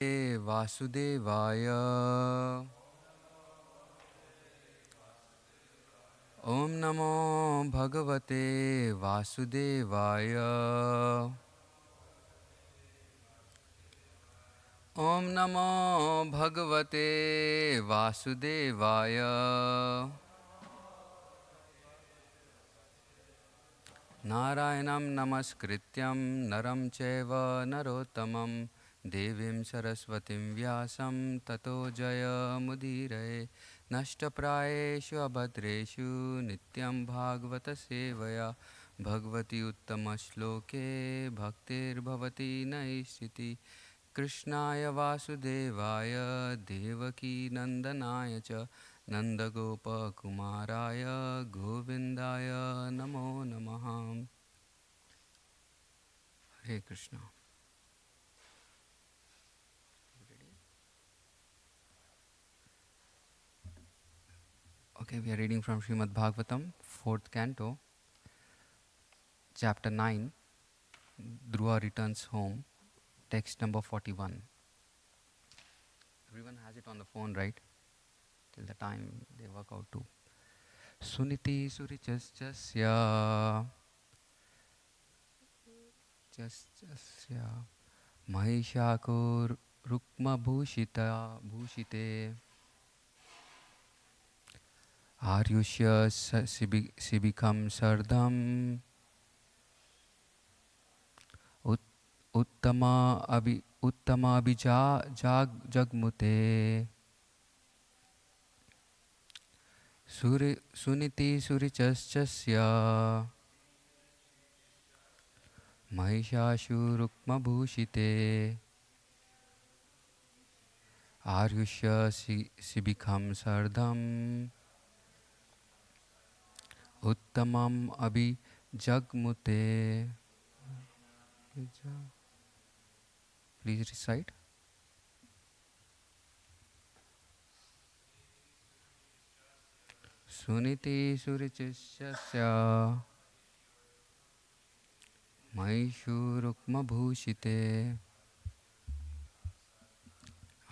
Vasudevaya. Om Namo Bhagavate Vasudevaya. Om Namo Bhagavate Vasudevaya. Narayanam Namaskrityam Naram Chaiva Narottamam Devim Saraswatim Vyasam Tato Jaya Mudire Nashtaprayeshu Abhadreshu Nityam Bhagavata Sevaya Bhagavati Uttama Shloke Bhaktir Bhavati Naishiti Krishnaya Vasudevaya Devaki Nandanaya Cha Nandagopa Kumaraya Govindaya Namo Namaha. Hare Krishna. Okay, we are reading from Śrimad Bhāgavatam, 4th canto, chapter 9, Dhruva returns home, text number 41. Everyone has it on the phone, right? Till the time they work out too. Suniti Surichasya Mahishako Rukma Bhushite Aryushya Sibikam Sardham Uttama Abhija Jagmute Suniti Surichasya Mahishashu Rukma Bhushite Aryushya Sibikam Sardham Uttamam Abhijagmute. Please recite. Suniti Surichasya Mahishu Rukma Bhushite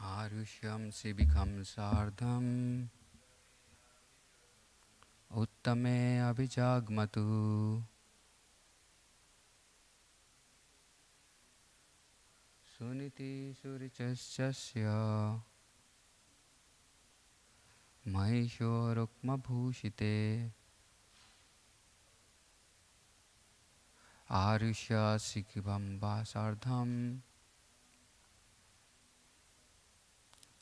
Aryushyam Sibikam Sardham Uttame Abhijagmatu. Suniti Surichasya Mahisho Rukma Bhushite Aryusha Sikibam Basardham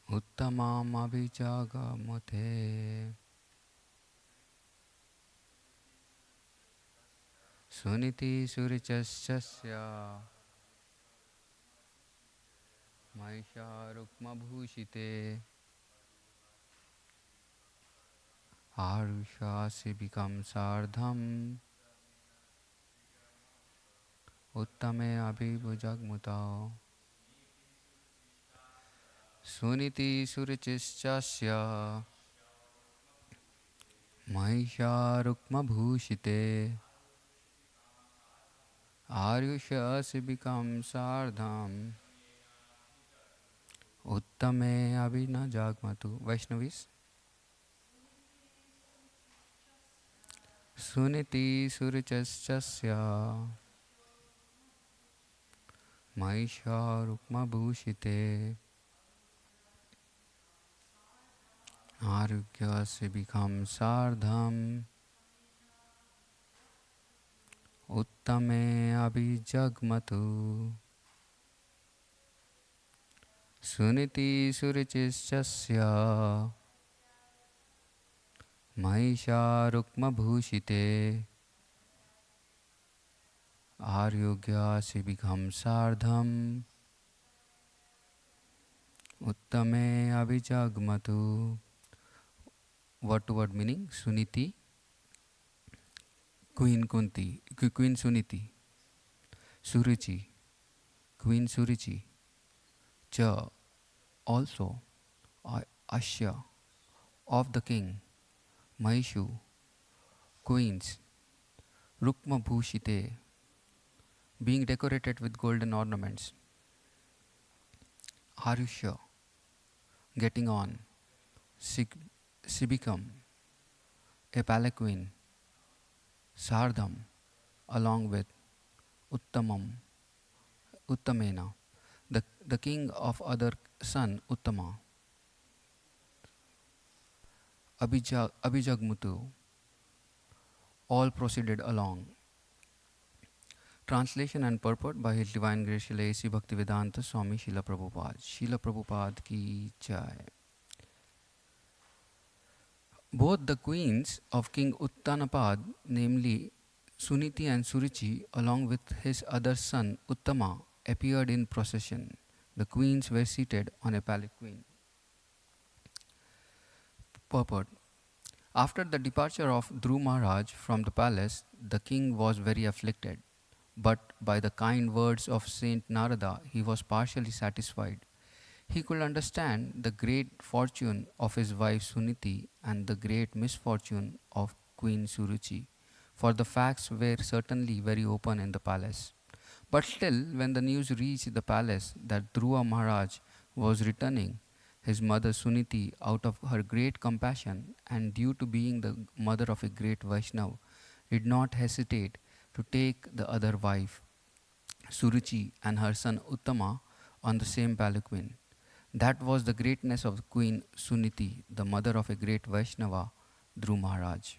Uttamam Abhijagamate. Suniti Surichasya Mahisha Rukma Bhushite Arusha Sibikam Sardham Uttame Abhibhujagmuta. Suniti Surichasya Mahisha Rukma Bhushite Aryusha Sibikam Sardham Uttame Abhina Jagmatu. Vaishnavis. Suniti Surichasya Mahisha Rukma Bhushite Arugya Sibikam Sardham Uttame Abhijagmatu. Suniti Surichasya Mahisha Rukma Bhushite Aryogya Sibikam Sardham Uttame Abhijagmatu. Word to word meaning. Suniti, Queen Kunti, Queen Suniti. Surichi, Queen Surichi. Cha, also. Ashya, of the king. Mahishu, queens. Rukma Bhushite, being decorated with golden ornaments. Arusha, getting on, Sibikam, a palanquin, Sardham, along with Uttamam, Uttamena, the king of other son Uttama, Abhijagmutu, all proceeded along. Translation and purport by His Divine Grace Srila A.C. Bhaktivedanta Swami Srila Prabhupada. Srila Prabhupada ki jai. Both the queens of King Uttanapad, namely Suniti and Surichi, along with his other son Uttama, appeared in procession. The queens were seated on a palanquin. Purport. After the departure of Dhruv Maharaj from the palace, the king was very afflicted. But by the kind words of Saint Narada, he was partially satisfied. He could understand the great fortune of his wife Suniti and the great misfortune of Queen Suruchi, for the facts were certainly very open in the palace. But still, when the news reached the palace that Dhruva Maharaj was returning, his mother Suniti, out of her great compassion and due to being the mother of a great Vaishnava, did not hesitate to take the other wife, Suruchi, and her son Uttama on the same palanquin. That was the greatness of Queen Suniti, the mother of a great Vaishnava, Dhruv Maharaj.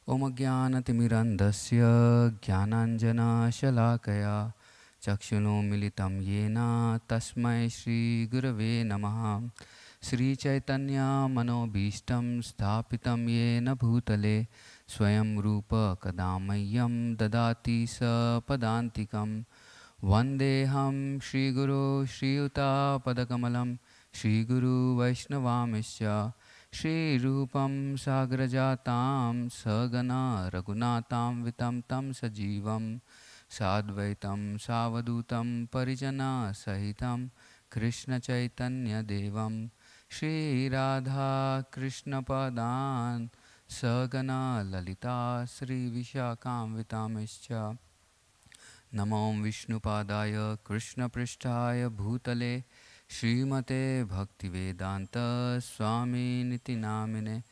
Om Jnanatimmirandasya Jnananjana Shalakaya Chakshuno Militam Yena Tasmai Shri Gurave Namaha Sri Chaitanya Manobhishtam Sthapitam Yena Bhutale Swayam Rupa Kadamayam Dadati Sa Padantikam Vandeham Shri Guru Shri Yuta Padakamalam Shri Guru Vaishnavamischa Shri Rupam Sagrajatam Sagana Raghunatam Vitam Tam Sajivam Sadvaitam Savadutam Parijana Sahitam Krishna Chaitanya Devam Shri Radha Krishna Padan Sagana Lalita Sri Vishakam Vitamischa Namo Vishnupadaya Krishna Prishtaya Bhutale Srimate Bhaktivedanta Swami Niti Namine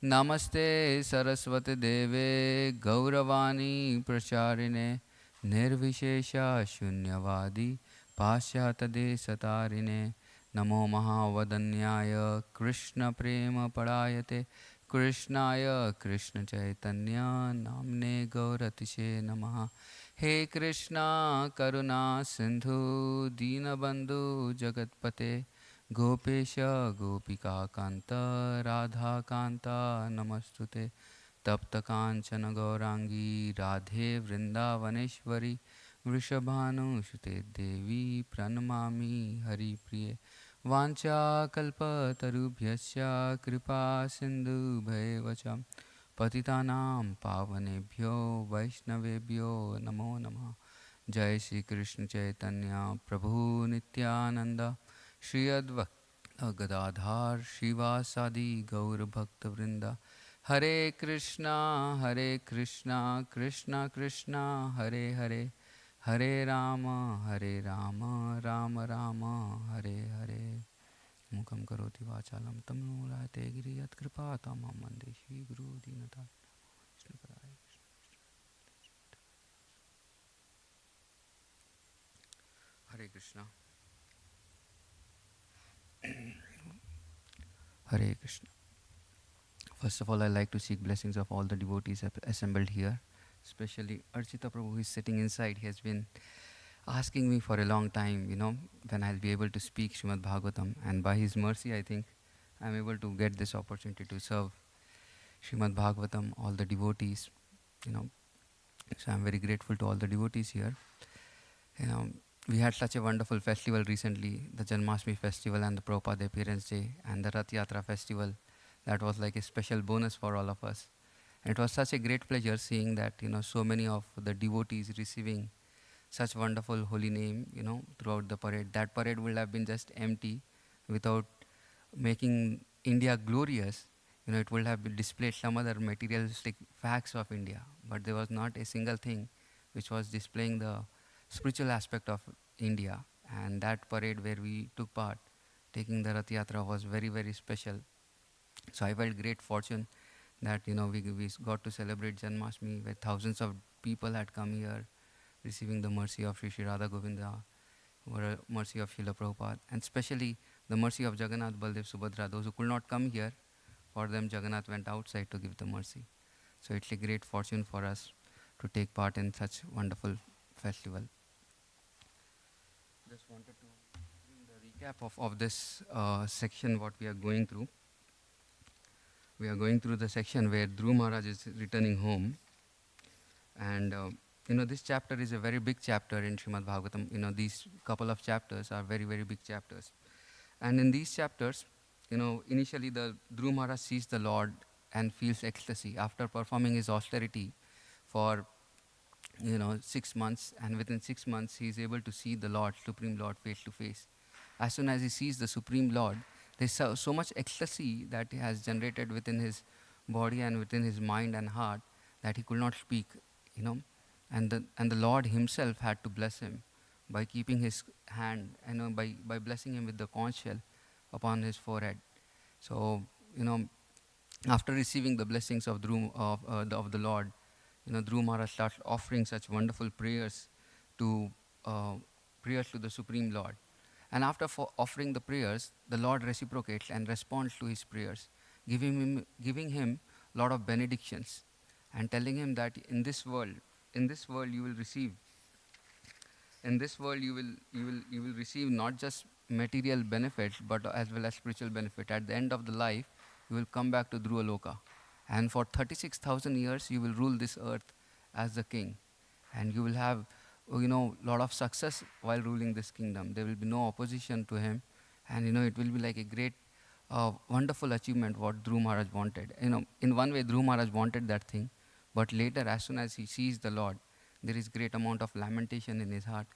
Namaste Saraswati Deve Gauravani Pracharine Nirvishesha Shunyavadi Pashyatade Satarine Namo Mahavadanyaya Krishna Prema Padayate Krishnaya Krishna Chaitanya Namne Gauratishe Namaha He Krishna Karuna Sindhu Dinabandhu Jagatpate Gopesha Gopika Kanta Radha Kanta Namastute Tapta Kanchana Gaurangi Radhe Vrindavaneshwari Vrishabhanu Shute Devi Pranamami Hari Priye Vancha Kalpa Tarubhyasya Kripa Sindhu Bhayavacham Patitanam Pavanebhyo Vaishnavebhyo Namo Namah Jai Shri Krishna Chaitanya Prabhu Nityananda Shri Advaita Gadadhar Shivasadi Gaur Bhakta Vrinda Hare Krishna Krishna Krishna Hare Hare Hare Rama Rama Rama Hare Hare Mukam karoti vachalam tamno rate giri yat kripa tamam mande Shri Guru Dinata Vishnu Padaya Hare Krishna. Hare Krishna. First of all, I like to seek blessings of all the devotees assembled here, especially Archita Prabhu, who is sitting inside. He has been asking me for a long time, when I'll be able to speak Śrimad Bhāgavatam, and by his mercy, I think I'm able to get this opportunity to serve Śrimad Bhāgavatam, all the devotees, So I'm very grateful to all the devotees here. We had such a wonderful festival recently, the Janmashtami festival and the Prabhupada Appearance Day and the Rath Yatra festival. That was like a special bonus for all of us. And it was such a great pleasure seeing that, so many of the devotees receiving such wonderful holy name, throughout the parade. That parade would have been just empty without making India glorious. It would have been displayed some other materialistic facts of India. But there was not a single thing which was displaying the spiritual aspect of India. And that parade where we took part, taking the Rath Yatra, was very, very special. So I felt great fortune that we got to celebrate Janmashtami, where thousands of people had come here, receiving the mercy of Sri Radha Govinda, or mercy of Srila Prabhupada, and especially the mercy of Jagannath, Baldev, Subhadra. Those who could not come here, for them Jagannath went outside to give the mercy. So it's a great fortune for us to take part in such wonderful festival. Just wanted to bring the recap of this section, what we are going through. We are going through the section where Dhruv Maharaj is returning home. And this chapter is a very big chapter in Śrimad Bhāgavatam. These couple of chapters are very, very big chapters. And in these chapters, initially the Dhruv Maharaj sees the Lord and feels ecstasy after performing his austerity for 6 months, and within 6 months he is able to see the Lord, Supreme Lord, face to face. As soon as he sees the Supreme Lord, there's so much ecstasy that he has generated within his body and within his mind and heart that he could not speak, and the Lord himself had to bless him by keeping his hand, by blessing him with the conch shell upon his forehead. So, after receiving the blessings of the Lord, Dhruv Maharaj starts offering such wonderful prayers to the Supreme Lord. And after offering the prayers, the Lord reciprocates and responds to his prayers, giving him a lot of benedictions, and telling him that in this world you will receive. In this world you will receive not just material benefits, but as well as spiritual benefit. At the end of the life, you will come back to Dhruva Loka, and for 36,000 years you will rule this earth as the king, and you will have lot of success while ruling this kingdom. There will be no opposition to him, and it will be like a great wonderful achievement what Dhruv Maharaj wanted. In one way Dhruv Maharaj wanted that thing, but later, as soon as he sees the Lord, there is great amount of lamentation in his heart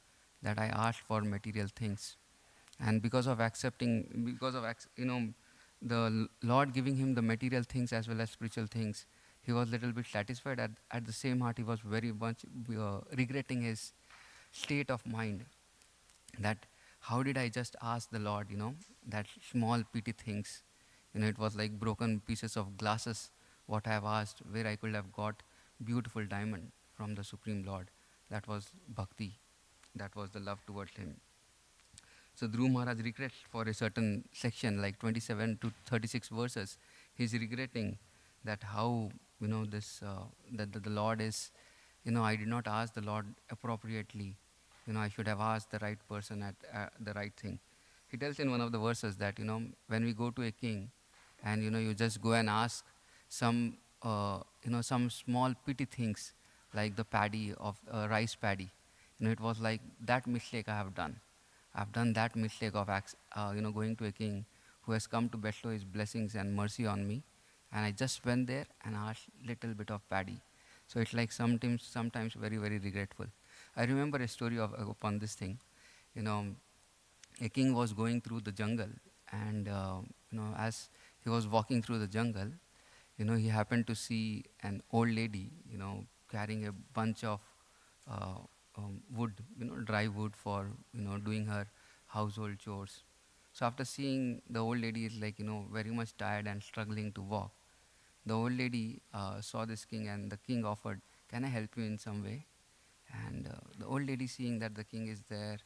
that I asked for material things. And because of the Lord giving him the material things as well as spiritual things, he was little bit satisfied. At the same heart, he was very much regretting his state of mind, that how did I just ask the Lord, that small petty things. It was like broken pieces of glasses what I have asked, where I could have got beautiful diamond from the Supreme Lord. That was bhakti. That was the love towards him. So Dhruv Maharaj regrets for a certain section, like 27 to 36 verses. He's regretting that how, that the Lord is, I did not ask the Lord appropriately. I should have asked the right person at the right thing. He tells in one of the verses that, when we go to a king and, you just go and ask some small petty things like the paddy of rice paddy. It was like that mistake I have done. I've done that mistake of going to a king who has come to bestow his blessings and mercy on me, and I just went there and asked little bit of paddy. So it's like sometimes very, very regretful. I remember a story upon this thing. A king was going through the jungle, and as he was walking through the jungle, he happened to see an old lady, carrying a bunch of wood, dry wood for, doing her household chores. So after seeing the old lady is like, very much tired and struggling to walk, the old lady saw this king, and the king offered, "Can I help you in some way?" And the old lady, seeing that the king is there,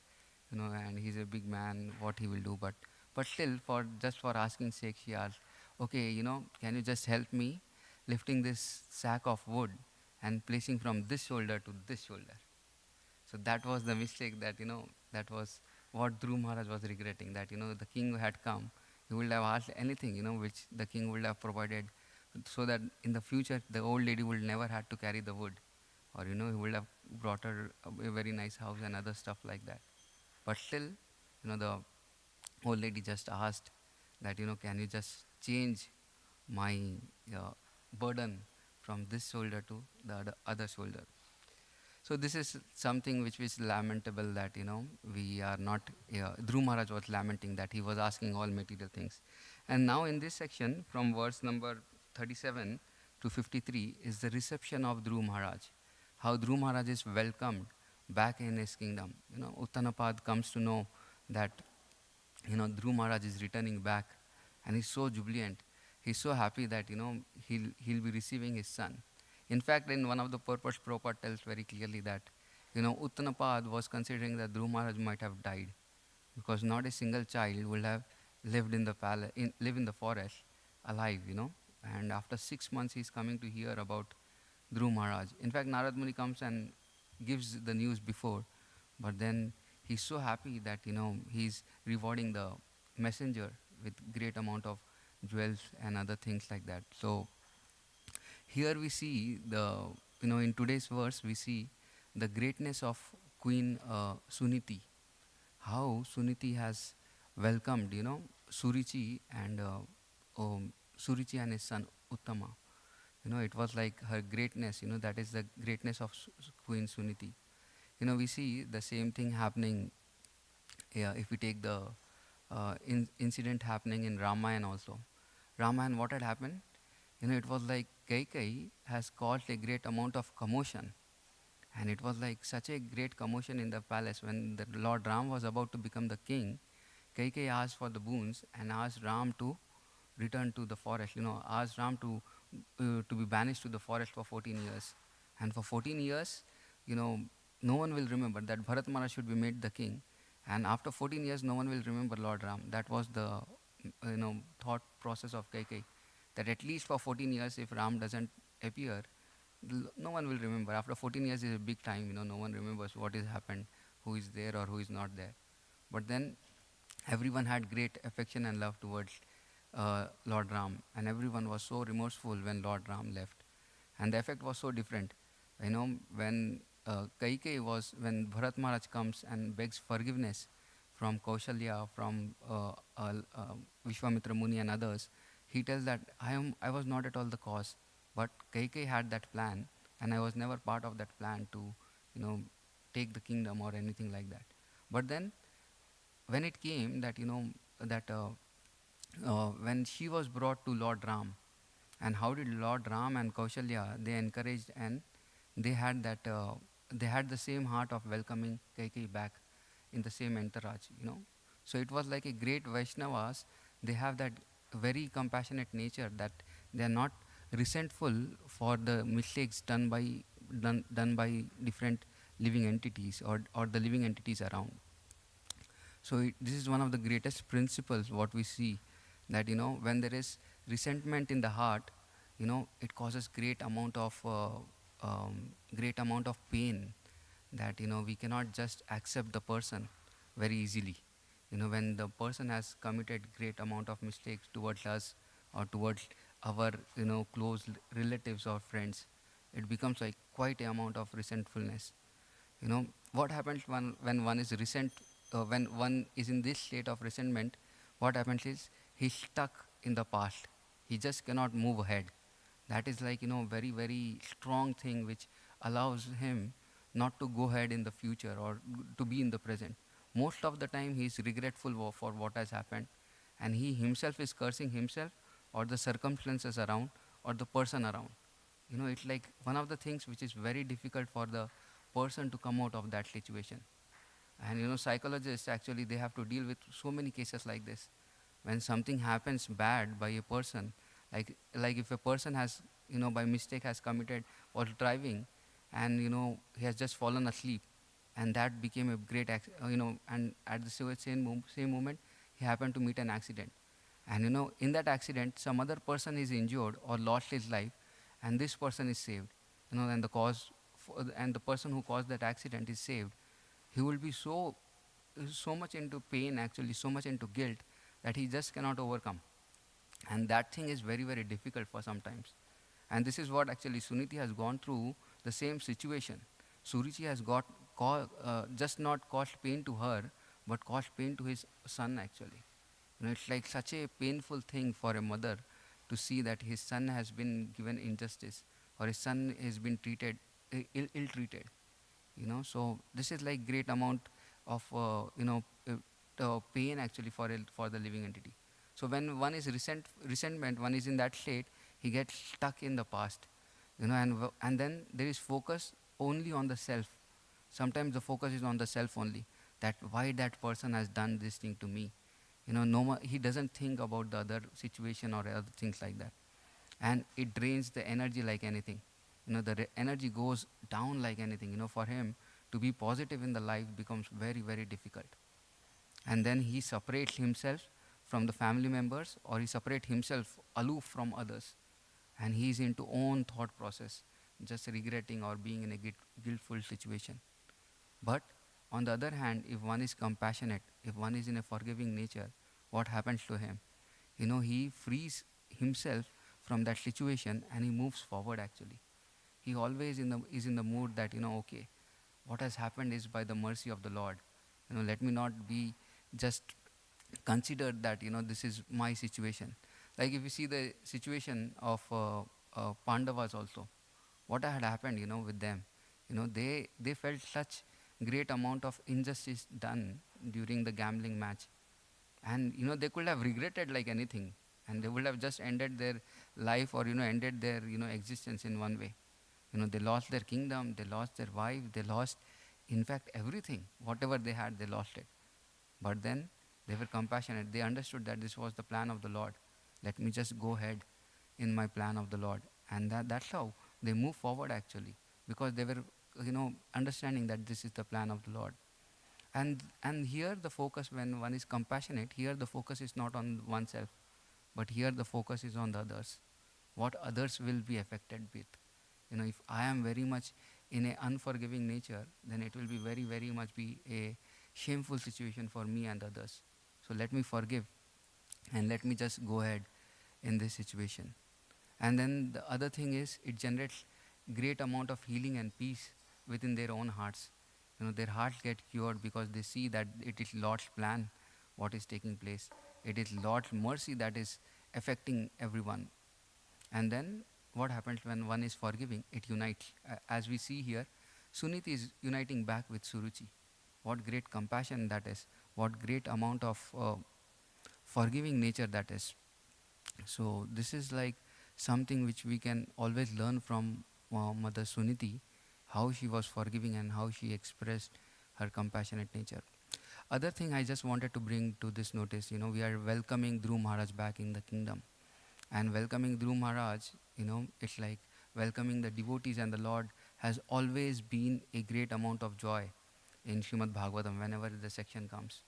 and he's a big man, what he will do, but still, just for asking sake, she asked, "Okay, can you just help me lifting this sack of wood and placing from this shoulder to this shoulder?" So that was the mistake that, that was what Dhruv Maharaj was regretting, that, the king had come, he would have asked anything, which the king would have provided, so that in the future, the old lady would never have to carry the wood, or, he would have brought her a very nice house and other stuff like that. But still, the old lady just asked that, can you just change my burden from this shoulder to the other shoulder. So this is something which is lamentable, that, we are not, Dhruv Maharaj was lamenting that he was asking all material things. And now in this section, from verse number 37 to 53, is the reception of Dhruv Maharaj. How Dhruv Maharaj is welcomed back in his kingdom. Uttanapad comes to know that, Dhruv Maharaj is returning back, and he's so jubilant. He's so happy that, he'll be receiving his son. In fact, in one of the purpose, Prabhupada tells very clearly that, Uttanapad was considering that Dhruv Maharaj might have died, because not a single child will have lived in the palace, live in the forest alive. And after 6 months, he's coming to hear about Dhruv Maharaj. In fact, Narad Muni comes and gives the news before, but then he's so happy that, he's rewarding the messenger with great amount of jewels and other things like that. So here we see in today's verse, we see the greatness of Queen Suniti, how Suniti has welcomed, Surichi and Surichi and his son Uttama. It was like her greatness, that is the greatness of Queen Suniti. We see the same thing happening, if we take the incident happening in Ramayana also. Ramayana, what had happened? It was like Kaikai has caused a great amount of commotion. And it was like such a great commotion in the palace when the Lord Ram was about to become the king. Kaikai asked for the boons and asked Ram to return to the forest, asked Ram to be banished to the forest for 14 years. And for 14 years, no one will remember that Bharat Maharaj should be made the king. And after 14 years, no one will remember Lord Ram. That was the, thought process of Kaikai. That at least for 14 years, if Ram doesn't appear, no one will remember. After 14 years is a big time, no one remembers what has happened, who is there or who is not there. But then everyone had great affection and love towards Lord Ram, and everyone was so remorseful when Lord Ram left. And the effect was so different. When when Bharat Maharaj comes and begs forgiveness from Kaushalya, from Vishwamitra Muni and others, he tells that I was not at all the cause, but Kaikai had that plan, and I was never part of that plan to, take the kingdom or anything like that. But then, when it came that, when she was brought to Lord Ram, and how did Lord Ram and Kaushalya, they encouraged, and they had that, they had the same heart of welcoming Kaikai back in the same entourage, So it was like a great Vaishnavas, they have that very compassionate nature, that they are not resentful for the mistakes done by different living entities or the living entities around. So this is one of the greatest principles what we see, that when there is resentment in the heart, it causes great amount of pain, that we cannot just accept the person very easily. When the person has committed great amount of mistakes towards us or towards our close relatives or friends, it becomes like quite a amount of resentfulness. What happens when one is when one is in this state of resentment, what happens is he's stuck in the past. He just cannot move ahead. That is like, very, very strong thing which allows him not to go ahead in the future or to be in the present. Most of the time he is regretful for what has happened, and he himself is cursing himself or the circumstances around or the person around. It's like one of the things which is very difficult for the person to come out of that situation. And psychologists actually, they have to deal with so many cases like this. When something happens bad by a person, like if a person has, by mistake has committed or driving, and he has just fallen asleep, and that became a great and at the same moment he happened to meet an accident, and in that accident some other person is injured or lost his life, and this person is saved, and the person who caused that accident is saved. He will be so much into pain, actually so much into guilt, that he just cannot overcome. And that thing is very, very difficult for sometimes. And this is what actually Suniti has gone through, the same situation. Surichi has just not caused pain to her, but caused pain to his son actually. It's like such a painful thing for a mother to see that his son has been given injustice, or his son has been treated, ill-treated. So this is like great amount of pain actually for the living entity. So when one is resentment, one is in that state, he gets stuck in the past, and then there is focus only on the self. Sometimes the focus is on the self only, that why that person has done this thing to me. No, he doesn't think about the other situation or other things like that. And it drains the energy like anything. The energy goes down like anything. For him to be positive in the life becomes very, very difficult. And then he separates himself from the family members, or he separates himself aloof from others, and he is into own thought process, just regretting or being in a guiltful situation. But on the other hand, if one is compassionate, if one is in a forgiving nature, what happens to him? He frees himself from that situation and he moves forward actually. He always is in the mood that, okay, what has happened is by the mercy of the Lord. Let me not be just consider that, this is my situation. Like if you see the situation of Pandavas also, what had happened, with them. They felt such great amount of injustice done during the gambling match. And, they could have regretted like anything. And they would have just ended their life, or, ended their, existence in one way. They lost their kingdom, they lost their wife, they lost, in fact, everything. Whatever they had, they lost it. But then they were compassionate. They understood that this was the plan of the Lord. Let me just go ahead in my plan of the Lord. And that's how they move forward actually. Because they were, understanding that this is the plan of the Lord. And here the focus, when one is compassionate, here the focus is not on oneself, but here the focus is on the others. What others will be affected with. If I am very much in a unforgiving nature, then it will be very, very much be a shameful situation for me and others. So let me forgive and let me just go ahead in this situation. And then the other thing is, it generates great amount of healing and peace within their own hearts. Their hearts get cured because they see that it is Lord's plan what is taking place. It is Lord's mercy that is affecting everyone. And then what happens when one is forgiving? It unites. As we see here, Suniti is uniting back with Suruchi. What great compassion that is. What great amount of forgiving nature that is. So this is like something which we can always learn from Mother Suniti, how she was forgiving and how she expressed her compassionate nature. Other thing I just wanted to bring to this notice, we are welcoming Dhruv Maharaj back in the kingdom. And welcoming Dhruv Maharaj, it's like welcoming the devotees and the Lord has always been a great amount of joy in Śrimad Bhāgavatam whenever the section comes.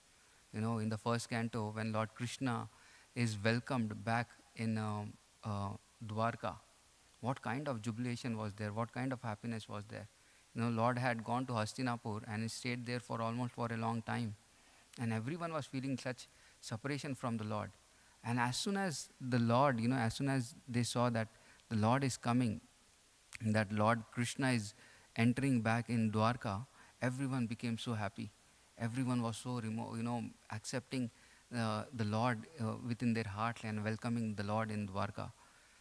In the first canto, when Lord Krishna is welcomed back in Dwarka, what kind of jubilation was there? What kind of happiness was there? Lord had gone to Hastinapur and he stayed there for almost for a long time. And everyone was feeling such separation from the Lord. And as soon as the Lord, as soon as they saw that the Lord is coming, that Lord Krishna is entering back in Dwarka, everyone became so happy. Everyone was so accepting the Lord within their heart and welcoming the Lord in Dwarka.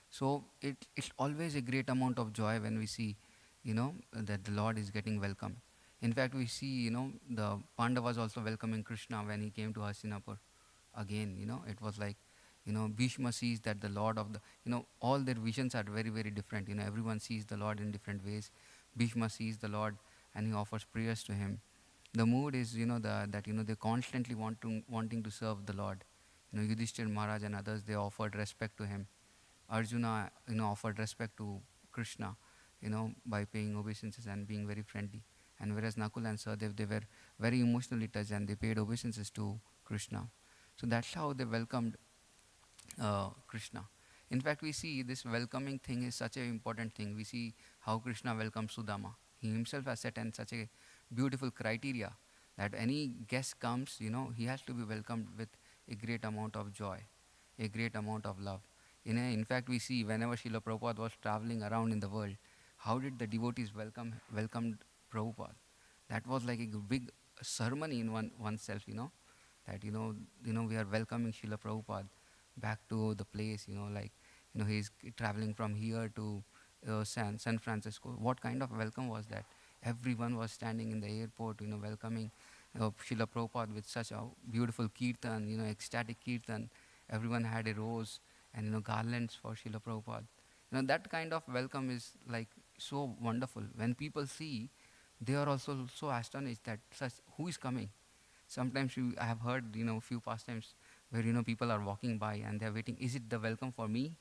So it's always a great amount of joy when we see, that the Lord is getting welcomed. In fact, we see, the Pandavas also welcoming Krishna when he came to Hastinapur. Again, it was like, Bhishma sees that the Lord of the, all their visions are very, very different. Everyone sees the Lord in different ways. Bhishma sees the Lord and he offers prayers to him. The mood is, that they constantly wanting to serve the Lord. Yudhishthir Maharaj and others, they offered respect to him. Arjuna, offered respect to Krishna, by paying obeisances and being very friendly. And whereas Nakul and Sahadev, they were very emotionally touched and they paid obeisances to Krishna. So that's how they welcomed Krishna. In fact, we see this welcoming thing is such an important thing. We see how Krishna welcomes Sudama. He himself has set in such a beautiful criteria that any guest comes, he has to be welcomed with a great amount of joy, a great amount of love. In fact, we see whenever Srila Prabhupada was traveling around in the world, how did the devotees welcomed Prabhupada? That was like a big ceremony in oneself, that we are welcoming Srila Prabhupada back to the place, he's traveling from here to San Francisco. What kind of welcome was that? Everyone was standing in the airport, welcoming Srila Prabhupada with such a beautiful kirtan, ecstatic kirtan. Everyone had a rose and garlands for Srila Prabhupada. That kind of welcome is like so wonderful. When people see, they are also so astonished that who is coming? Sometimes I have heard, few pastimes where, people are walking by and they're waiting, is it the welcome for me?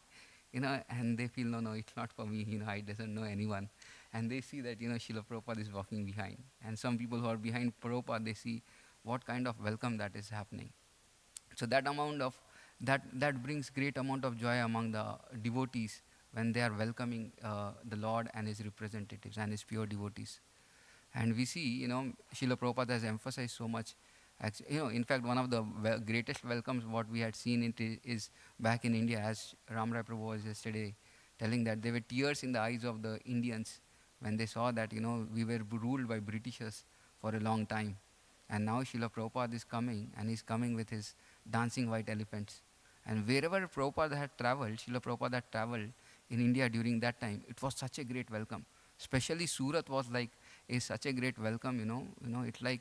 And they feel, no, no, it's not for me, I doesn't know anyone. And they see that, Srila Prabhupada is walking behind. And some people who are behind Prabhupada, they see what kind of welcome that is happening. So that amount of, that brings great amount of joy among the devotees when they are welcoming the Lord and his representatives and his pure devotees. And we see, Srila Prabhupada has emphasized so much. In fact, one of the greatest welcomes what we had seen is back in India, as Ram Rai Prabhu was yesterday telling that there were tears in the eyes of the Indians when they saw that, we were ruled by Britishers for a long time. And now Srila Prabhupada is coming, and he's coming with his dancing white elephants. And wherever Prabhupada had traveled, Srila Prabhupada had traveled in India during that time, it was such a great welcome. Especially Surat was like, is such a great welcome, it's like,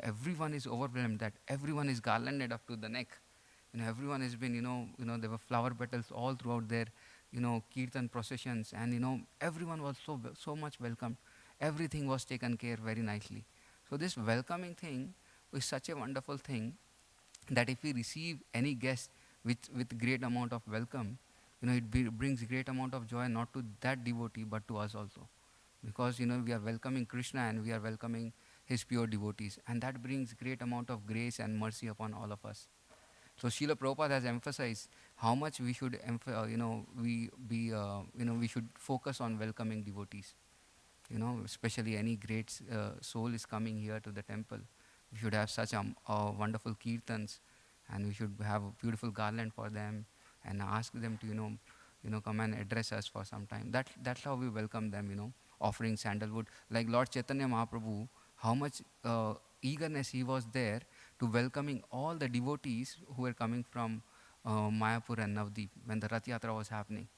everyone is overwhelmed, that everyone is garlanded up to the neck. Everyone has been, there were flower petals all throughout their, kirtan processions, and, everyone was so much welcomed. Everything was taken care very nicely. So this welcoming thing is such a wonderful thing that if we receive any guest with great amount of welcome, it brings great amount of joy not to that devotee but to us also. Because we are welcoming Krishna and we are welcoming his pure devotees, and that brings great amount of grace and mercy upon all of us. So Srila Prabhupada has emphasized how much we should, we should focus on welcoming devotees. Especially any great soul is coming here to the temple. We should have such wonderful kirtans, and we should have a beautiful garland for them, and ask them to, come and address us for some time. That's how we welcome them, offering sandalwood. Like Lord Chaitanya Mahaprabhu, how much eagerness he was there to welcoming all the devotees who were coming from Mayapur and Navdeep when the Rath Yatra was happening.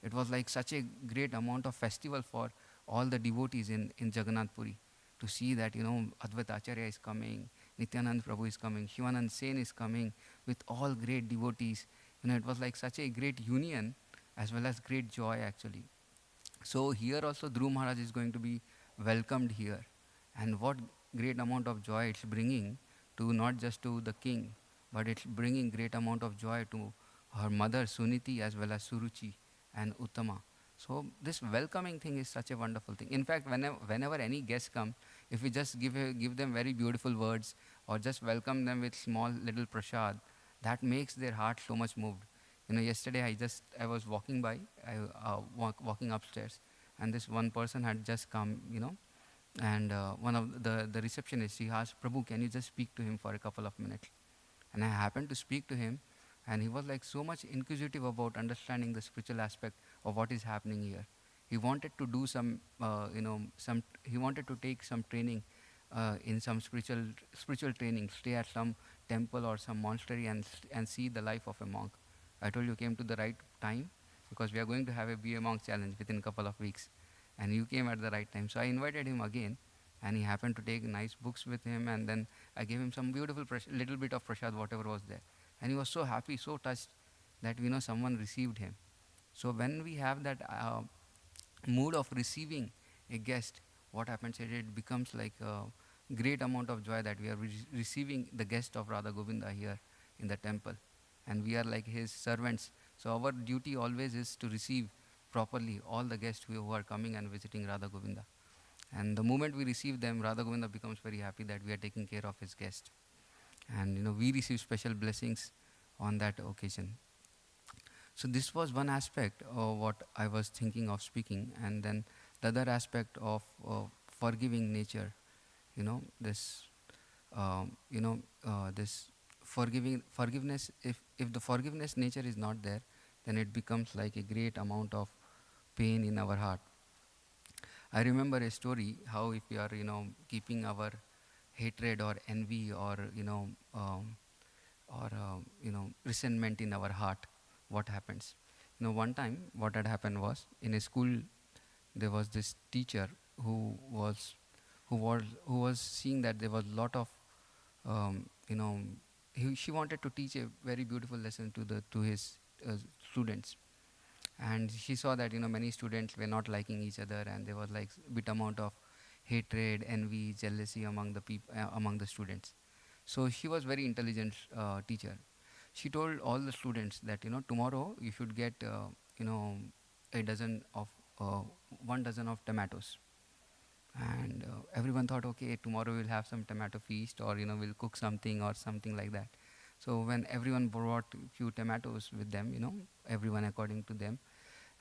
It was like such a great amount of festival for all the devotees in Jagannath Puri to see that, Advaita Acharya is coming, Nityanand Prabhu is coming, Shivanand Sen is coming with all great devotees. It was like such a great union as well as great joy actually. So here also Dhruv Maharaj is going to be welcomed here. And what great amount of joy it's bringing to not just to the king, but it's bringing great amount of joy to her mother Suniti as well as Suruchi and Uttama. So this welcoming thing is such a wonderful thing. In fact, whenever any guests come, if we just give them very beautiful words or just welcome them with small little prasad, that makes their heart so much moved. Yesterday I was walking by, walking upstairs, and this one person had just come, and one of the receptionists, he asked, Prabhu, can you just speak to him for a couple of minutes? And I happened to speak to him, and he was like so much inquisitive about understanding the spiritual aspect of what is happening here. He wanted to do he wanted to take some training in some spiritual training, stay at some temple or some monastery and see the life of a monk. I told you came to the right time, because we are going to have a Be a Monk challenge within a couple of weeks. And you came at the right time. So I invited him again, and he happened to take nice books with him, and then I gave him some beautiful little bit of prasad, whatever was there. And he was so happy, so touched that someone received him. So when we have that mood of receiving a guest, what happens is it becomes like a great amount of joy that we are receiving the guest of Radha Govinda here in the temple. And we are like his servants. So our duty always is to receive properly all the guests who are coming and visiting Radha Govinda. And the moment we receive them, Radha Govinda becomes very happy that we are taking care of his guest. And we receive special blessings on that occasion. So this was one aspect of what I was thinking of speaking. And then the other aspect of forgiving nature, this forgiveness, if the forgiveness nature is not there, then it becomes like a great amount of pain in our heart. I remember a story how if we are, keeping our hatred or envy or, resentment in our heart, what happens? One time what had happened was, in a school, there was this teacher who was seeing that there was a lot of, she wanted to teach a very beautiful lesson to his students. And she saw that many students were not liking each other, and there was like bit amount of hatred, envy, jealousy among the students. So she was very intelligent teacher. She told all the students that, tomorrow you should get, you know, a dozen of, uh, 1 dozen of tomatoes. And everyone thought, okay, tomorrow we'll have some tomato feast, or, we'll cook something or something like that. So when everyone brought few tomatoes with them, everyone according to them,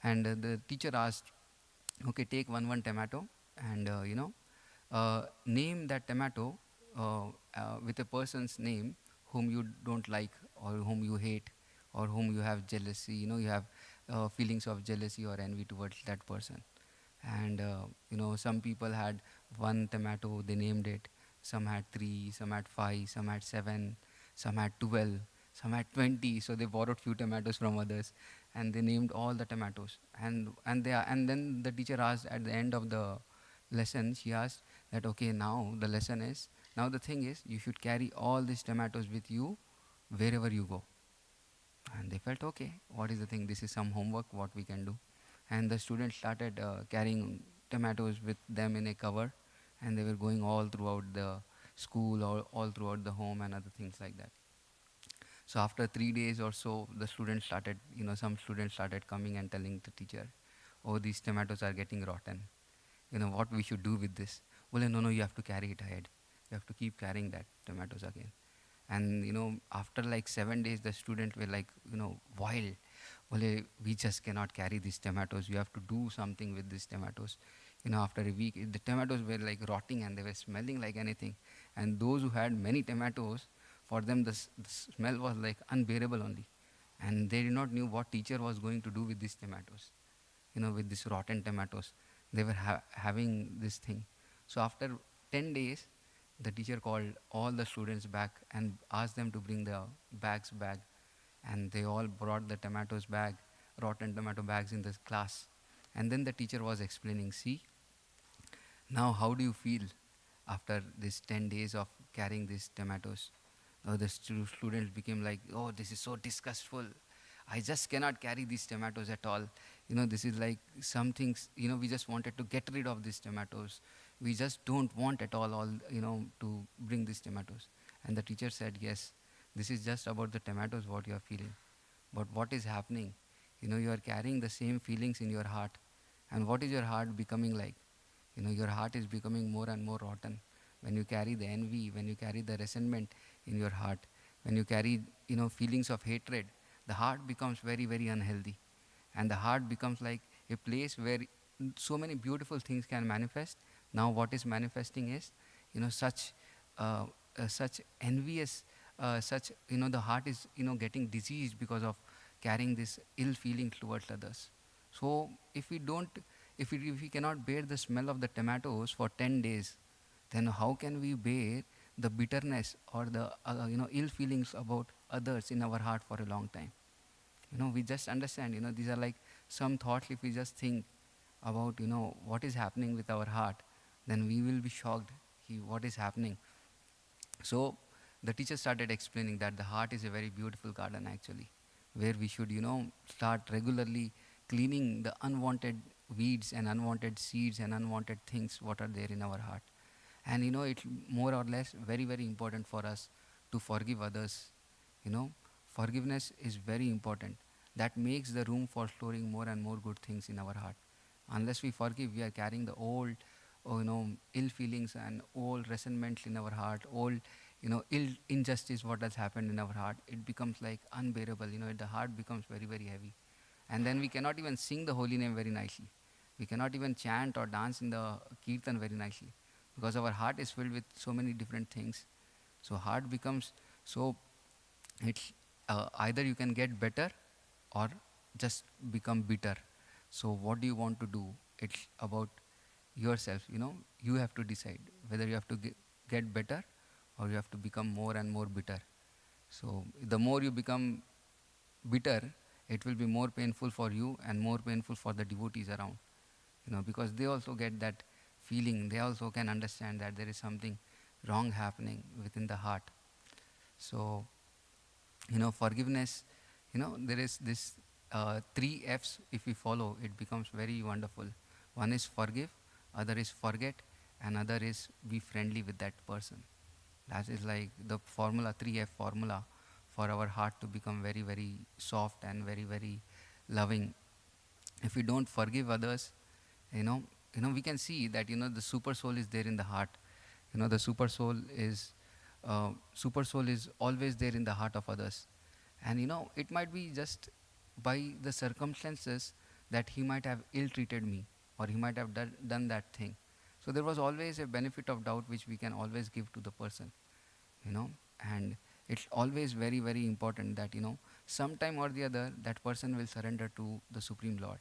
and the teacher asked, okay, take one tomato, and name that tomato with a person's name whom you don't like, or whom you hate, or whom you have jealousy, you have feelings of jealousy or envy towards that person. And some people had 1 tomato, they named it. Some had 3, some had 5, some had 7, some had 12, some had 20. So they borrowed few tomatoes from others, and they named all the tomatoes. And then the teacher asked at the end of the lesson, she asked that, okay, now the lesson is, now the thing is, you should carry all these tomatoes with you wherever you go. And they felt, okay, what is the thing, this is some homework what we can do. And the students started carrying tomatoes with them in a cover, and they were going all throughout the school, or all throughout the home, and other things like that. So after 3 days or so, the students started, some students started coming and telling the teacher, oh, these tomatoes are getting rotten, what we should do with this. Well, no, you have to carry it ahead, you have to keep carrying that tomatoes again. And after like 7 days, the students were like, wild. Well, we just cannot carry these tomatoes, you have to do something with these tomatoes. After a week, the tomatoes were like rotting, and they were smelling like anything. And those who had many tomatoes, for them the smell was like unbearable only. And they did not knew what teacher was going to do with these tomatoes, with these rotten tomatoes. They were having this thing. So after 10 days, the teacher called all the students back and asked them to bring the bags back. And they all brought the tomatoes bag, rotten tomato bags in the class. And then the teacher was explaining, see, now how do you feel after this 10 days of carrying these tomatoes? The students became like, oh, this is so disgustful. I just cannot carry these tomatoes at all. This is like some things, we just wanted to get rid of these tomatoes. We just don't want at all, to bring these tomatoes. And the teacher said, yes, this is just about the tomatoes, what you are feeling. But what is happening? You are carrying the same feelings in your heart. And what is your heart becoming like? Your heart is becoming more and more rotten. When you carry the envy, when you carry the resentment in your heart, when you carry, feelings of hatred, the heart becomes very, very unhealthy. And the heart becomes like a place where so many beautiful things can manifest. Now what is manifesting is, such envious, the heart is, getting diseased because of carrying this ill feeling towards others. So if we cannot bear the smell of the tomatoes for 10 days, then how can we bear the bitterness or the ill feelings about others in our heart for a long time? We just understand, these are like some thoughts. If we just think about, what is happening with our heart, then we will be shocked what is happening. So the teacher started explaining that the heart is a very beautiful garden actually, where we should, start regularly cleaning the unwanted weeds and unwanted seeds and unwanted things what are there in our heart. And it's more or less very, very important for us to forgive others. Forgiveness is very important. That makes the room for storing more and more good things in our heart. Unless we forgive, we are carrying the old, ill feelings and old resentments in our heart, old, ill injustice what has happened in our heart. It becomes like unbearable. The heart becomes very, very heavy. And then we cannot even sing the holy name very nicely. We cannot even chant or dance in the kirtan very nicely, because our heart is filled with so many different things. So heart becomes so, it's either you can get better or just become bitter. So what do you want to do? It's about yourself. You have to decide whether you have to get better, or you have to become more and more bitter. So the more you become bitter, it will be more painful for you and more painful for the devotees around, because they also get that feeling. They also can understand that there is something wrong happening within the heart. So forgiveness, there is this 3 F's. If we follow, it becomes very wonderful. One is forgive, other is forget, and other is be friendly with that person. That is like the formula, 3F formula for our heart to become very, very soft and very, very loving. If we don't forgive others, you know, we can see that, the super soul is there in the heart. The super soul is always there in the heart of others. And, it might be just by the circumstances that he might have ill-treated me, or he might have done that thing. So there was always a benefit of doubt which we can always give to the person, you know and it's always very, very important that, sometime or the other that person will surrender to the Supreme Lord,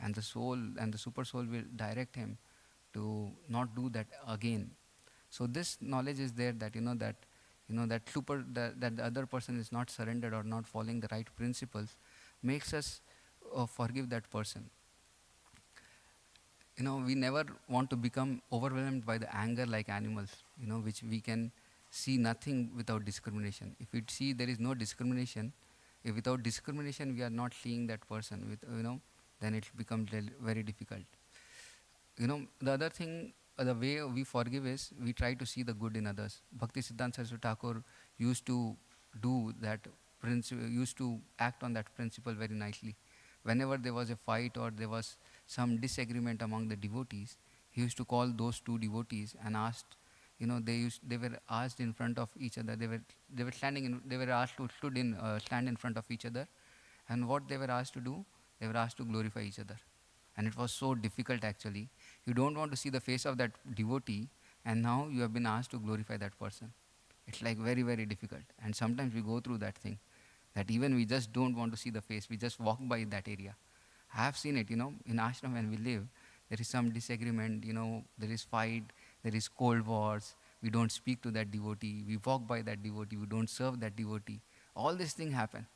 and the soul and the super soul will direct him to not do that again. So this knowledge is there, that that the other person is not surrendered or not following the right principles, makes us forgive that person. We never want to become overwhelmed by the anger like animals, which we can see nothing without discrimination. If we see there is no discrimination, if without discrimination we are not seeing that person with, then it becomes very difficult. The other thing, the way we forgive is we try to see the good in others. Bhakti Siddhanta Saraswati Thakur used to do that principle, used to act on that principle very nicely. Whenever there was a fight or there was some disagreement among the devotees, he used to call those two devotees and asked, they were asked in front of each other. They were standing in, they were asked to stand in front of each other, and what they were asked to do, they were asked to glorify each other. And it was so difficult actually. You don't want to see the face of that devotee, and now you have been asked to glorify that person. It's like very, very difficult. And sometimes we go through that thing, that even we just don't want to see the face, we just walk by that area. I have seen it, in ashram when we live, there is some disagreement, there is fight, there is cold wars, we don't speak to that devotee, we walk by that devotee, we don't serve that devotee. All these things happen.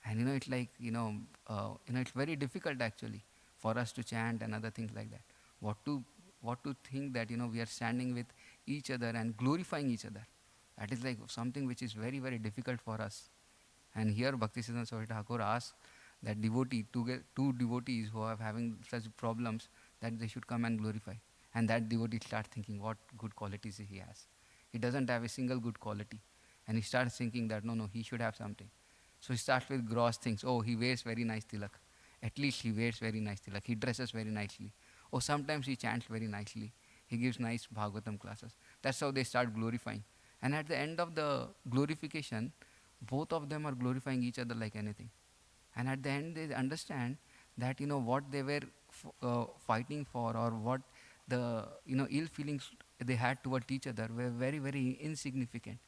And it's like, it's very difficult actually for us to chant and other things like that. What to think that, we are standing with each other and glorifying each other. That is like something which is very, very difficult for us. And here Bhaktisiddhanta Saraswati Thakur asks that two devotees who are having such problems, that they should come and glorify. And that devotee starts thinking what good qualities he has. He doesn't have a single good quality. And he starts thinking that no, he should have something. So he starts with gross things. Oh, he wears very nice tilak. At least he wears very nice tilak. He dresses very nicely. Or sometimes he chants very nicely. He gives nice Bhāgavatam classes. That's how they start glorifying. And at the end of the glorification, both of them are glorifying each other like anything. And at the end they understand that, what they were fighting for, or what the, ill feelings they had towards each other were very, very insignificant.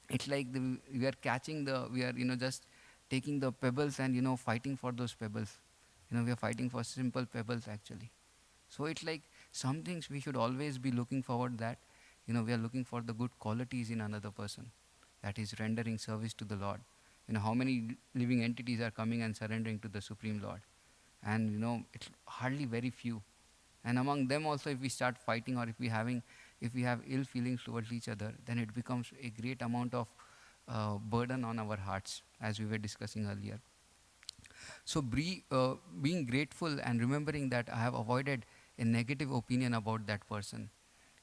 It's like we are, just taking the pebbles and, fighting for those pebbles. We are fighting for simple pebbles actually. So it's like some things we should always be looking forward that, we are looking for the good qualities in another person, that is rendering service to the Lord. How many living entities are coming and surrendering to the Supreme Lord? And, it's hardly very few. And among them also, if we start fighting, or if we have ill feelings towards each other, then it becomes a great amount of burden on our hearts, as we were discussing earlier. So being grateful and remembering that I have avoided a negative opinion about that person,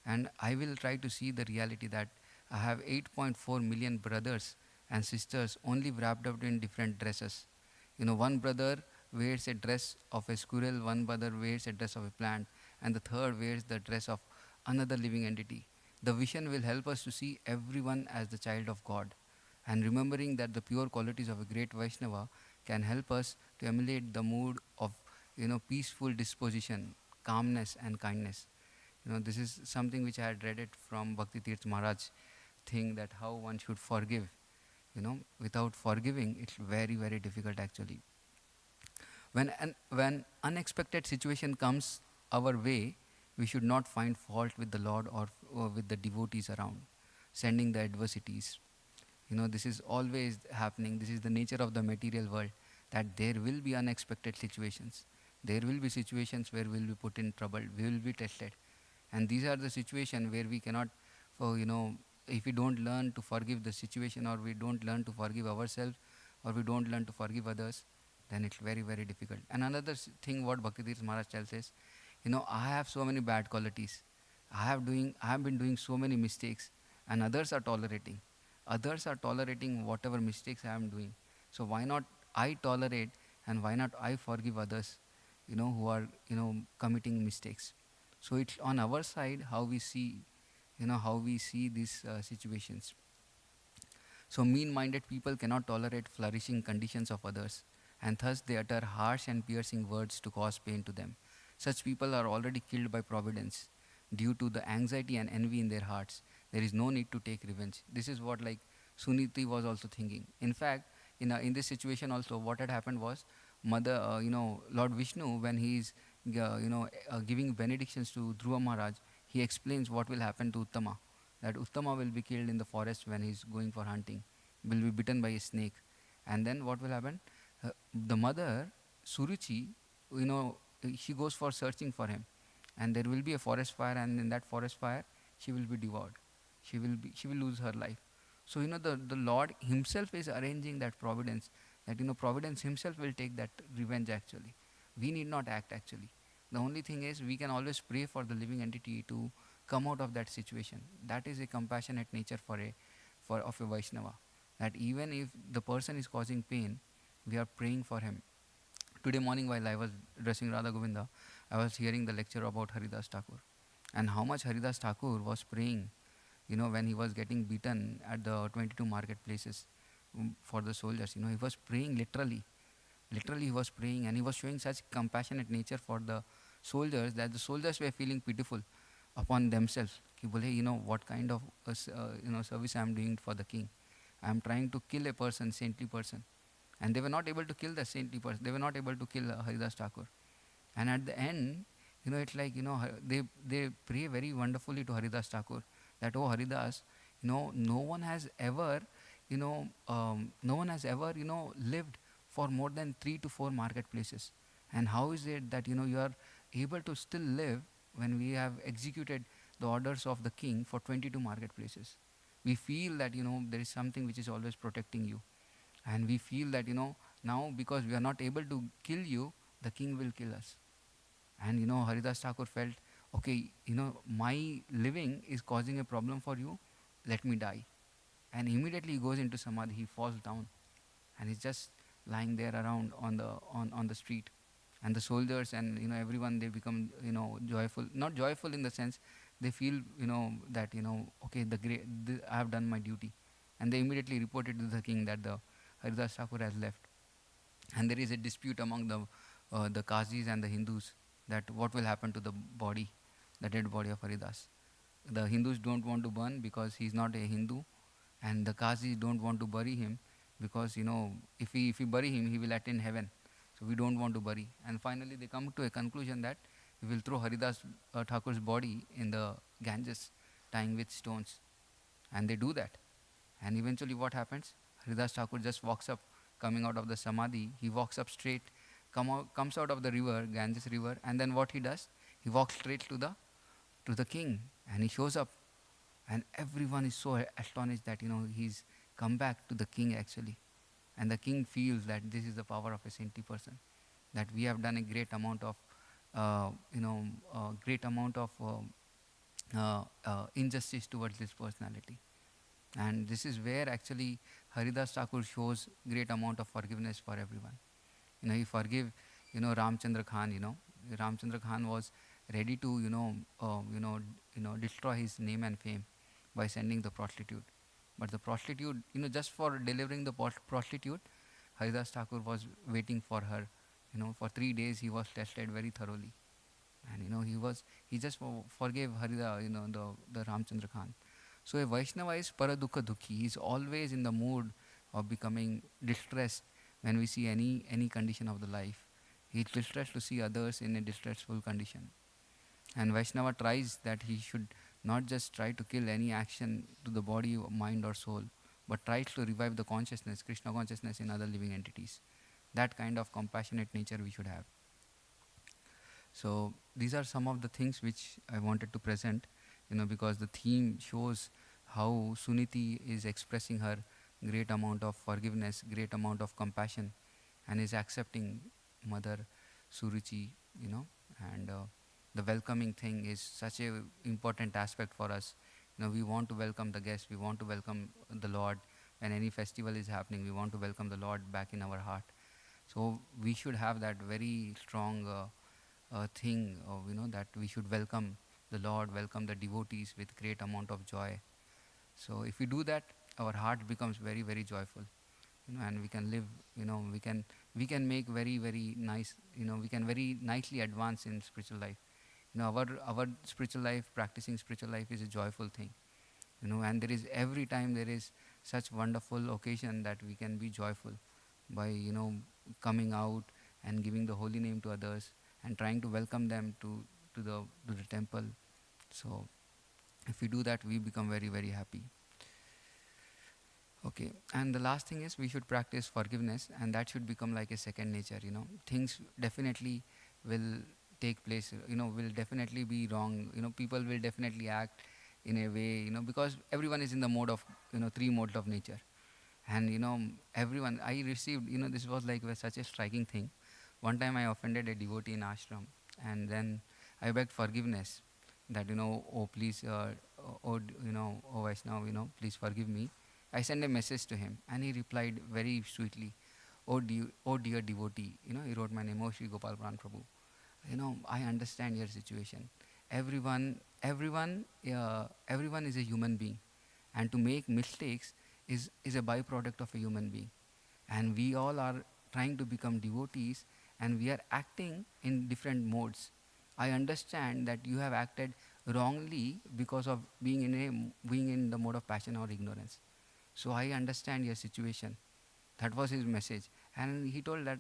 and I will try to see the reality that I have 8.4 million brothers and sisters, only wrapped up in different dresses. One brother wears a dress of a squirrel, one brother wears a dress of a plant, and the third wears the dress of another living entity. The vision will help us to see everyone as the child of God, and remembering that the pure qualities of a great Vaishnava can help us to emulate the mood of, peaceful disposition, calmness and kindness. This is something which I had read it from Bhakti Tirth Maharaj thing, that how one should forgive. Without forgiving, it's very, very difficult actually. When unexpected situation comes our way, we should not find fault with the Lord or with the devotees around, sending the adversities. This is always happening. This is the nature of the material world, that there will be unexpected situations. There will be situations where we will be put in trouble, we will be tested. And these are the situations where we cannot, if we don't learn to forgive the situation, or we don't learn to forgive ourselves, or we don't learn to forgive others, then it's very, very difficult. And another thing what Bhaktivedanta Maharaj tells is, I have so many bad qualities. I have been doing so many mistakes. and others are tolerating. Others are tolerating whatever mistakes I am doing. So why not I tolerate, and why not I forgive others, who are, committing mistakes. So it's on our side how we see, how we see these situations. So mean-minded people cannot tolerate flourishing conditions of others, and thus they utter harsh and piercing words to cause pain to them. Such people are already killed by providence due to the anxiety and envy in their hearts. There is no need to take revenge. This is what like Suniti was also thinking. In fact, in this situation also, what had happened was, Mother, Lord Vishnu, when he is, giving benedictions to Dhruva Maharaj, he explains what will happen to Uttama, that Uttama will be killed in the forest when he's going for hunting, will be bitten by a snake. And then what will happen? The mother, Suruchi, she goes for searching for him. And there will be a forest fire, and in that forest fire, she will be devoured. She will lose her life. So, the Lord himself is arranging that providence, that, providence himself will take that revenge actually. We need not act actually. The only thing is we can always pray for the living entity to come out of that situation. That is a compassionate nature of a Vaishnava. That even if the person is causing pain, we are praying for him. Today morning while I was dressing Radha Govinda, I was hearing the lecture about Haridas Thakur, and how much Haridas Thakur was praying, when he was getting beaten at the 22 marketplaces, for the soldiers. He was praying literally. Literally he was praying, and he was showing such compassionate nature for the soldiers that the soldiers were feeling pitiful upon themselves. Ki bole, what kind of service I am doing for the king. I am trying to kill a person, saintly person. And they were not able to kill the saintly person. They were not able to kill Haridas Thakur. And at the end, it's like, they pray very wonderfully to Haridas Thakur that, oh Haridas, no one has ever, lived for more than 3 to 4 marketplaces. And how is it that, you are able to still live when we have executed the orders of the king for 22 marketplaces? We feel that, there is something which is always protecting you. And we feel that, now because we are not able to kill you, the king will kill us. And, Haridas Thakur felt, okay, my living is causing a problem for you, let me die. And immediately he goes into samadhi, he falls down. And he's just lying there around on the street. And the soldiers and, everyone, they become, joyful. Not joyful in the sense, they feel, that, okay, I have done my duty. And they immediately reported to the king that the Haridas Thakur has left. And there is a dispute among the Qazis and the Hindus, that what will happen to the body, the dead body of Haridas. The Hindus don't want to burn because he's not a Hindu, and the Qazis don't want to bury him because, if we bury him, he will attain heaven. So we don't want to bury. And finally they come to a conclusion that we will throw Haridas Thakur's body in the Ganges, tying with stones. And they do that. And eventually what happens? Haridas Thakur just walks up, coming out of the samadhi. He walks up straight, comes out of the river, Ganges river, and then what he does? He walks straight to the king, and he shows up. And everyone is so astonished that, he's come back to the king actually. And the king feels that this is the power of a saintly person, that we have done a great amount of, injustice towards this personality. And this is where actually Haridas Thakur shows great amount of forgiveness for everyone. He forgave, Ramchandra Khan. Ramchandra Khan was ready to, destroy his name and fame by sending the prostitute. But the prostitute, just for delivering the prostitute, Haridas Thakur was waiting for her. For 3 days he was tested very thoroughly. And, he just forgave Harida, the Ramchandra Khan. So a Vaishnava is paradukha dukhi. He is always in the mood of becoming distressed when we see any condition of the life. He is distressed to see others in a distressful condition. And Vaishnava tries that he should not just try to kill any action to the body, mind or soul, but tries to revive the consciousness, Krishna consciousness in other living entities. That kind of compassionate nature we should have. So these are some of the things which I wanted to present, because the theme shows how Suniti is expressing her great amount of forgiveness, great amount of compassion, and is accepting Mother Suruchi, and the welcoming thing is such a important aspect for us, We want to welcome the guests, we want to welcome the Lord. When any festival is happening, we want to welcome the Lord back in our heart. So we should have that very strong thing of, that we should welcome the Lord, welcome the devotees with great amount of joy. So if we do that, our heart becomes very, very joyful, and we can live, we can make very, very nice, we can very nicely advance in spiritual life. Our spiritual life, practicing spiritual life is a joyful thing, and there is every time there is such wonderful occasion that we can be joyful by, coming out and giving the holy name to others and trying to welcome them to the temple. So if we do that, we become very, very happy. Okay, and the last thing is we should practice forgiveness, and that should become like a second nature. Things definitely will take place, will definitely be wrong. People will definitely act in a way, because everyone is in the mode of, three modes of nature. And, everyone, I received, this was like such a striking thing. One time I offended a devotee in ashram, and then I begged forgiveness that, oh, please, oh, Vaishnav, please forgive me. I sent a message to him, and he replied very sweetly, oh dear devotee, he wrote my name, oh Shri Gopal Prabhu. I understand your situation. Everyone is a human being, and to make mistakes is a byproduct of a human being. And we all are trying to become devotees, and we are acting in different modes. I understand that you have acted wrongly because of being in the mode of passion or ignorance. So I understand your situation. That was his message. And he told that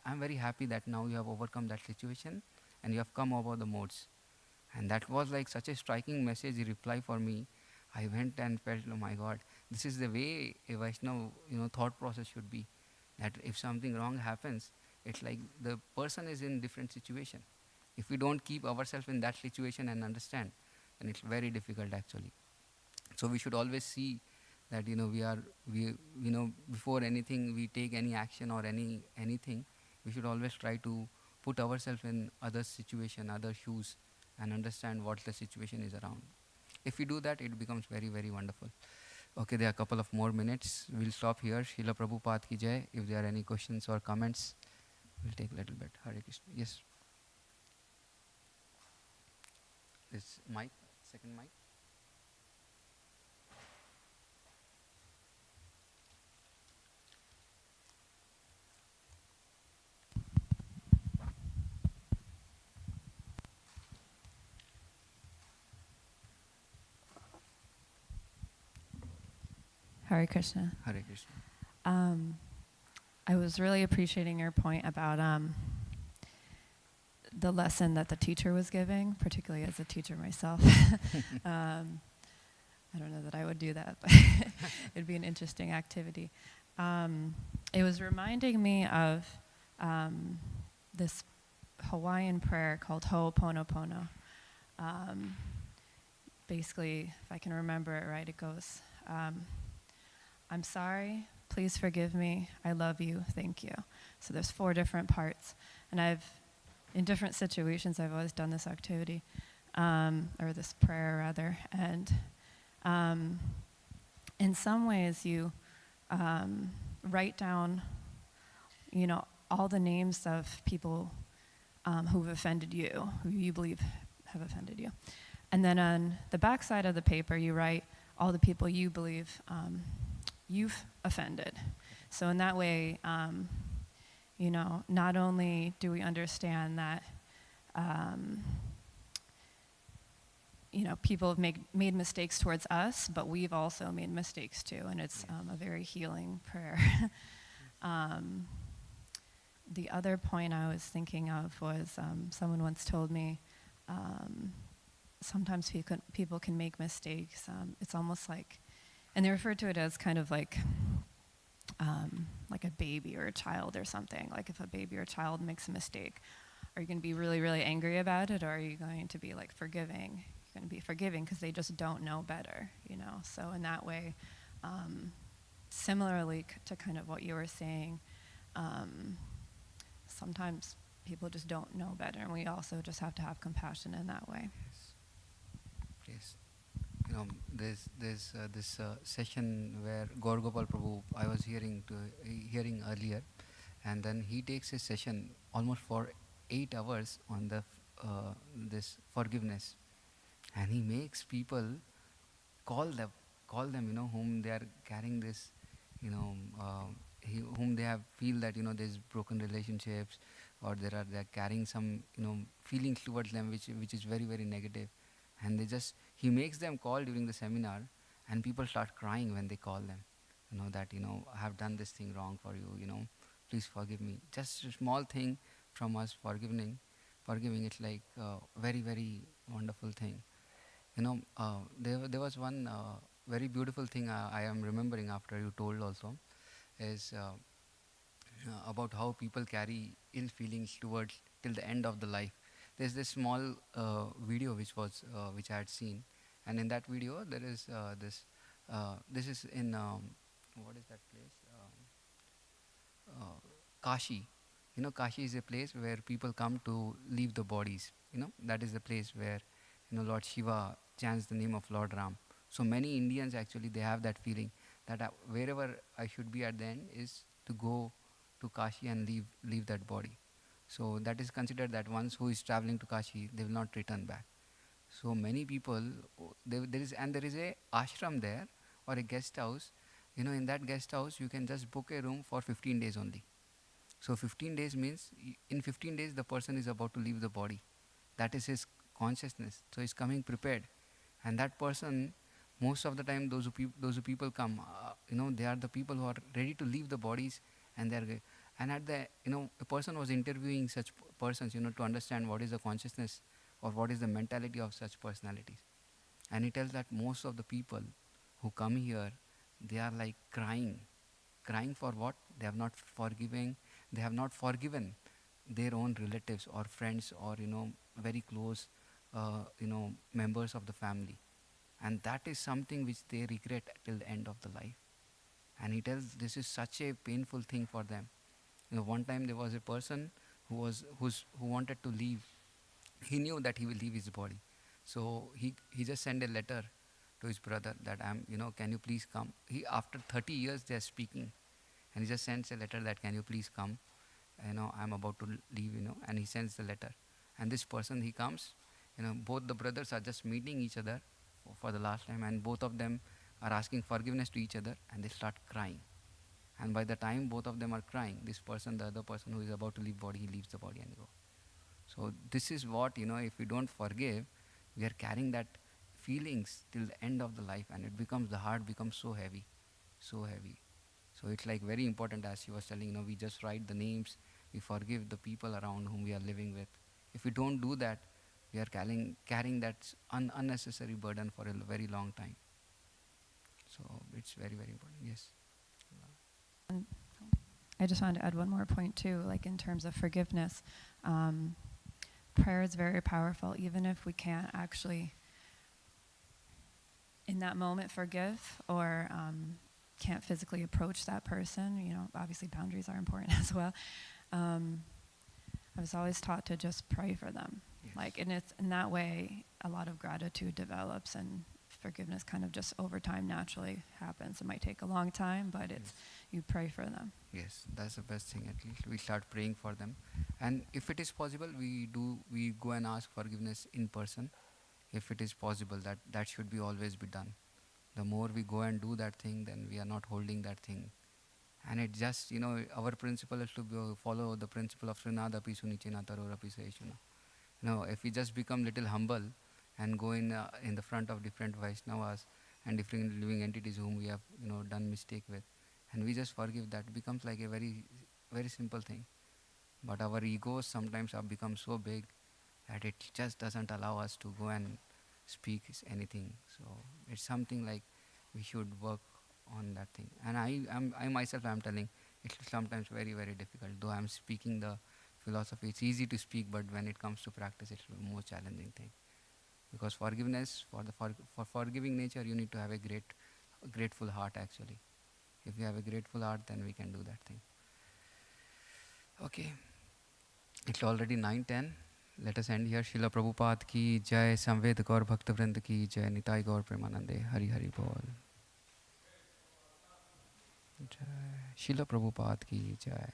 I'm very happy that now you have overcome that situation and you have come over the modes. And that was like such a striking message, he replied for me. I went and felt, oh my God, this is the way a Vaishnava, thought process should be. That if something wrong happens, it's like the person is in different situation. If we don't keep ourselves in that situation and understand, then it's very difficult actually. So we should always see that, before anything, we take any action or anything, we should always try to put ourselves in other situation, other shoes, and understand what the situation is around. If we do that, it becomes very, very wonderful. Okay, there are a couple of more minutes. We'll stop here. Srila Prabhupada ki jai. If there are any questions or comments, we'll take a little bit. Hare Krishna. Yes. This mic, second mic. Hare Krishna. Hare Krishna. I was really appreciating your point about the lesson that the teacher was giving, particularly as a teacher myself. I don't know that I would do that, but it'd be an interesting activity. It was reminding me of this Hawaiian prayer called Ho'oponopono. Basically, if I can remember it right, it goes, I'm sorry, please forgive me, I love you, thank you. So there's 4 different parts. And in different situations, I've always done this activity, or this prayer rather. And in some ways you write down, all the names of people who've offended you, who you believe have offended you. And then on the back side of the paper, you write all the people you believe you've offended. So in that way, not only do we understand that, people have made mistakes towards us, but we've also made mistakes too, and it's a very healing prayer. The other point I was thinking of was someone once told me sometimes people can make mistakes. It's almost like, and they refer to it as kind of like a baby or a child or something. Like if a baby or a child makes a mistake, are you going to be really, really angry about it, or are you going to be like forgiving? You're going to be forgiving because they just don't know better, So in that way, similarly to kind of what you were saying, sometimes people just don't know better, and we also just have to have compassion in that way. Yes. there's this session where Gopal Prabhu I was hearing earlier, and then he takes a session almost for 8 hours on the this forgiveness, and he makes people call them whom they are carrying this, you know, whom they have feel that there's broken relationships, or they're carrying some feelings towards them which is very very negative, and he makes them call during the seminar, and people start crying when they call them, that I have done this thing wrong for you, please forgive me. Just a small thing from us forgiving it's like very very wonderful thing. There was one very beautiful thing I am remembering after you told also, is about how people carry ill feelings towards till the end of the life. There's this small video which I had seen, and in that video there is this is in what is that place? Kashi. Kashi is a place where people come to leave the bodies. That is the place where Lord Shiva chants the name of Lord Ram. So many Indians actually they have that feeling that wherever I should be at the end is to go to Kashi and leave that body. So that is considered that once who is traveling to Kashi, they will not return back. So many people, there is a ashram there or a guest house. In that guest house you can just book a room for 15 days only. So 15 days means in 15 days the person is about to leave the body. That is his consciousness. So he's coming prepared, and that person, most of the time those who people come, they are the people who are ready to leave the bodies, and and at the a person was interviewing such persons to understand what is the consciousness or what is the mentality of such personalities, and he tells that most of the people who come here, they are like crying for what? They have not forgiven their own relatives or friends or very close members of the family, and that is something which they regret till the end of the life. And he tells this is such a painful thing for them. One time there was a person who wanted to leave. He knew that he will leave his body, so he just sent a letter to his brother that can you please come. He, after 30 years they are speaking, and he just sends a letter that can you please come, I'm about to leave, and he sends the letter. And this person, he comes, both the brothers are just meeting each other for the last time, and both of them are asking forgiveness to each other, and they start crying. And by the time both of them are crying, this person, the other person who is about to leave body, he leaves the body and go. So this is what, if we don't forgive, we are carrying that feelings till the end of the life, and the heart becomes so heavy, so heavy. So it's like very important, as he was telling, we just write the names, we forgive the people around whom we are living with. If we don't do that, we are carrying that unnecessary burden for a very long time. So it's very, very important. Yes. And I just wanted to add one more point too, like in terms of forgiveness. Prayer is very powerful, even if we can't actually in that moment forgive or can't physically approach that person. Obviously boundaries are important as well. I was always taught to just pray for them. Yes. And it's in that way a lot of gratitude develops, and forgiveness kind of just over time naturally happens. It might take a long time, but it's you pray for them. Yes, that's the best thing. At least we start praying for them, and if it is possible, we go and ask forgiveness in person. If it is possible, that should be always be done. The more we go and do that thing, then we are not holding that thing. And it just, our principle is to follow the principle of Srinad api sunichena taror api sahishuna. If we just become little humble and go in the front of different Vaishnavas and different living entities whom we have, done mistake with, and we just forgive, that becomes like a very, very simple thing. But our egos sometimes have become so big that it just doesn't allow us to go and speak anything. So it's something like we should work on that thing. And I myself am telling, it's sometimes very, very difficult. Though I'm speaking the philosophy, it's easy to speak, but when it comes to practice, it's the most challenging thing. Because forgiveness, for forgiving nature, you need to have a grateful heart actually. If you have a grateful heart, then we can do that thing. Okay, it's already 9:10. let us end here. Srila Prabhupada ki jai, Samved Gaur Bhakta Vrind ki jai, Nitai Gaur Premanande, Hari Hari Bol. Jai. Srila Prabhupada ki jai.